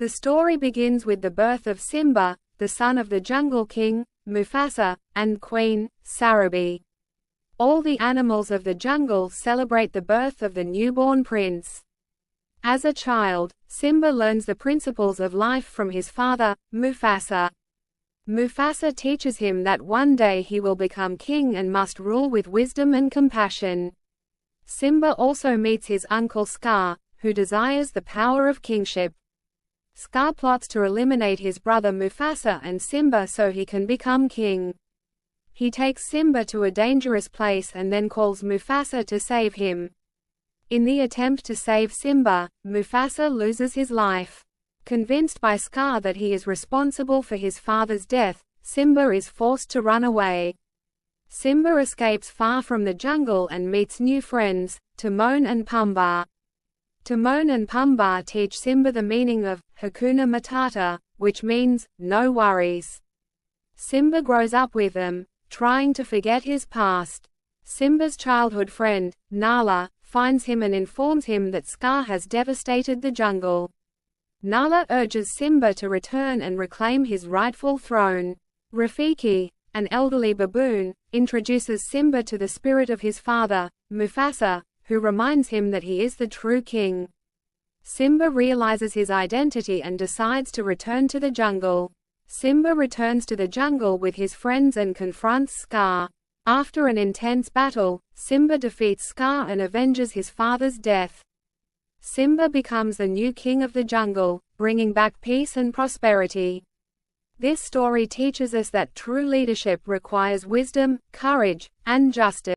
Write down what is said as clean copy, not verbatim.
The story begins with the birth of Simba, the son of the Jungle King, Mufasa, and Queen, Sarabi. All the animals of the jungle celebrate the birth of the newborn prince. As a child, Simba learns the principles of life from his father, Mufasa. Mufasa teaches him that one day he will become king and must rule with wisdom and compassion. Simba also meets his uncle Scar, who desires the power of kingship. Scar plots to eliminate his brother Mufasa and Simba so he can become king. He takes Simba to a dangerous place and then calls Mufasa to save him. In the attempt to save Simba, Mufasa loses his life. Convinced by Scar that he is responsible for his father's death, Simba is forced to run away. Simba escapes far from the jungle and meets new friends, Timon and Pumbaa. Timon and Pumbaa teach Simba the meaning of Hakuna Matata, which means, no worries. Simba grows up with them, trying to forget his past. Simba's childhood friend, Nala, finds him and informs him that Scar has devastated the jungle. Nala urges Simba to return and reclaim his rightful throne. Rafiki, an elderly baboon, introduces Simba to the spirit of his father, Mufasa, who reminds him that he is the true king. Simba realizes his identity and decides to return to the jungle. Simba returns to the jungle with his friends and confronts Scar. After an intense battle, Simba defeats Scar and avenges his father's death. Simba becomes the new king of the jungle, bringing back peace and prosperity. This story teaches us that true leadership requires wisdom, courage, and justice.